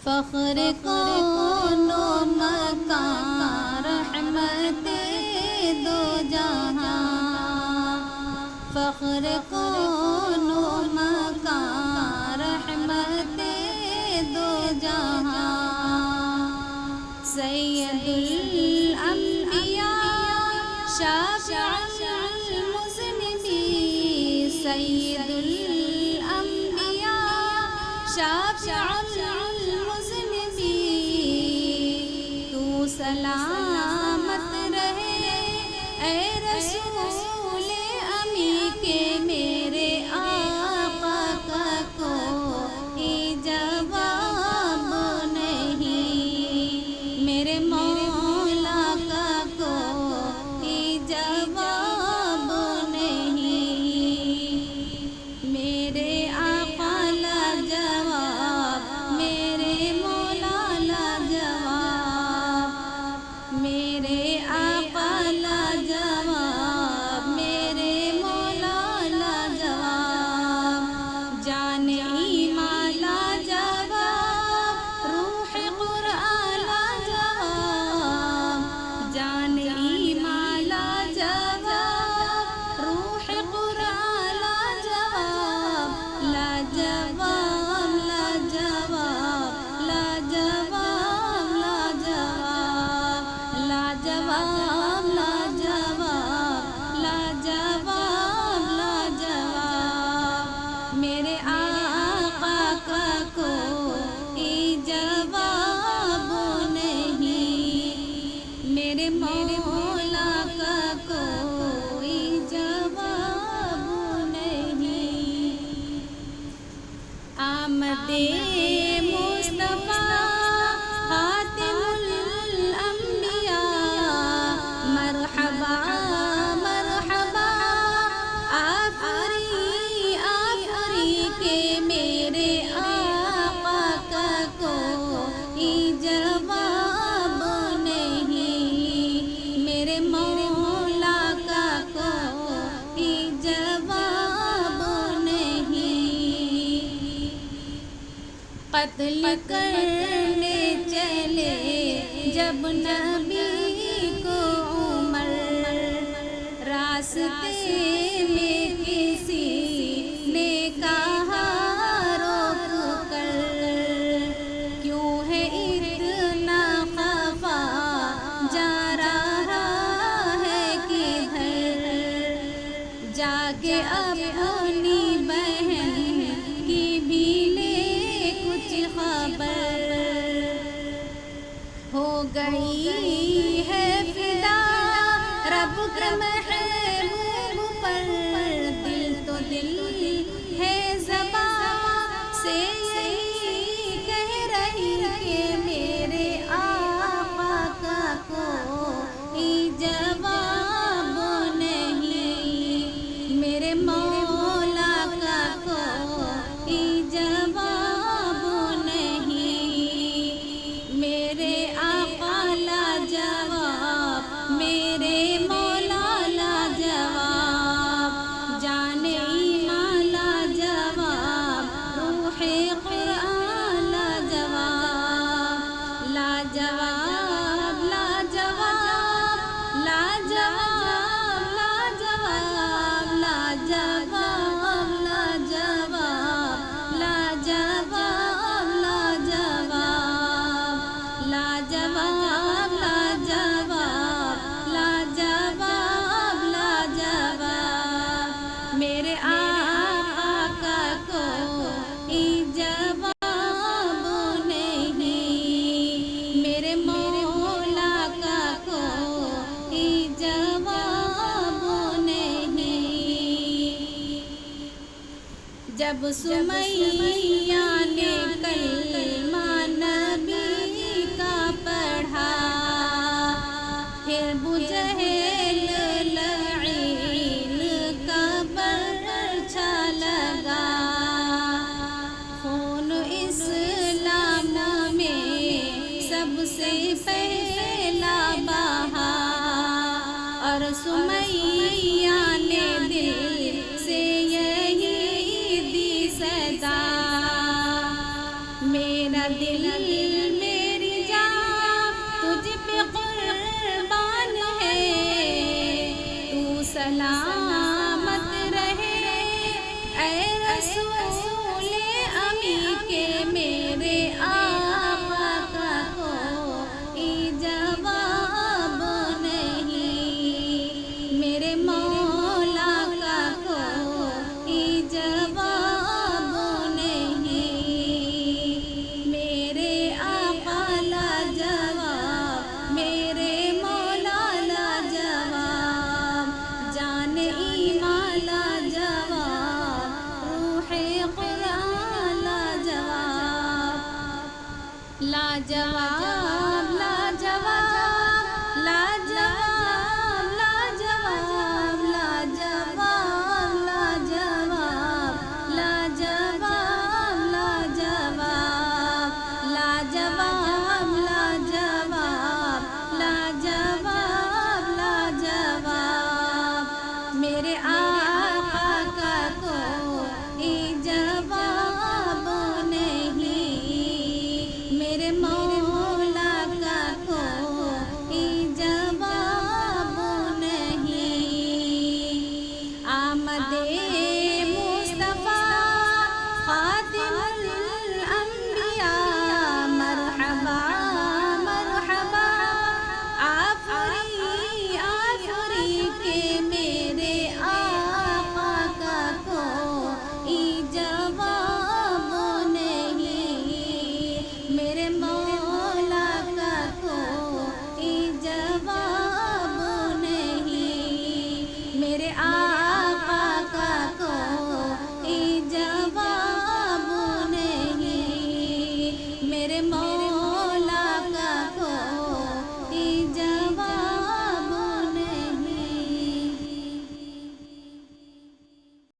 فخر کون و مکان رحمت دو جہاں، فخر کون و مکان رحمت دو جہاں، سید الانبیاء شافع المذنبین، سید الانبیاء شافع المذنبین، تو سلامت رہے اے رسول امی کہ میرے آقا کا کوئی جواب نہیں، میرے مولا کا کوئی جواب نہیں، میرے آقا لاجواب، میرے مولا لاجواب، میرے آقا لاجواب، میرے مولا لاجواب، جان ایمان لاجواب، روح قرآن لاجواب، جان ایمان لاجواب، روح قرآن لاجواب، لاجواب لاجواب لاجواب لاجواب لاجواب لاجواب لاجواب، میرے آقا کا کوئی جواب نہیں، میرے مولا کا کوئی جواب نہیں، آمد مصطفیٰ خاتم الانبیاء، مرحبا مرحبا آفری آفری کہ میرے آقا کا کوئی جواب نہیں، میرے مولا کا کوئی جواب نہیں، قتل کرنے چلے جب نبی کو عمر، راستے میں کسی نے کہا روک کر، کیوں ہے اتنا خفا جا رہا ہے کدھر، جا کے اپنی بہن کی بھی لے کچھ خبر، ہو گئی ہے فدا رب کے محبوب پر، دل تو دل ہے زبان سے یہی کہہ رہی کہ میرے آقا کا کوئی جواب نہیں، میرے مولا کا کوئی جواب نہیں، میرے آقا لاجواب، میرے مولا لاجواب، جان ایمان لاجواب، روح قرآن لاجواب، لاجواب لاجواب لاجواب لاجواب لاجواب لاجواب لاجواب لاجواب لاجواب لاجواب لاجواب، میرے آقا کا کوئی جواب نہیں، میرے مولا کا کوئی جواب نہیں، جب سمیہ نے کلمہ نبی کا پڑھا، پھر بجہل لعین کا برچھا لگا، خون اسلام میں سب سے پہلا بہا، اور سمیہ نے دل سے یہی دی صدا، میرا دل دل میری جان تجھ پہ قربان ہے، تو سلامت رہے اے رسول امی کے میرے آقا کا کوئی جواب نہیں، میرے مولا کا کوئی جواب نہیں، میرے آقا لاجواب، میرے مولا لاجواب، جان ایمان لاجواب، روح قرآن لاجواب، لاجواب لاجواب لاجواب لاجواب لاجواب لاجواب لاجواب لاجواب لاجواب لاجواب لاجواب، میرے آقا کا کوئی جواب نہیں، میرے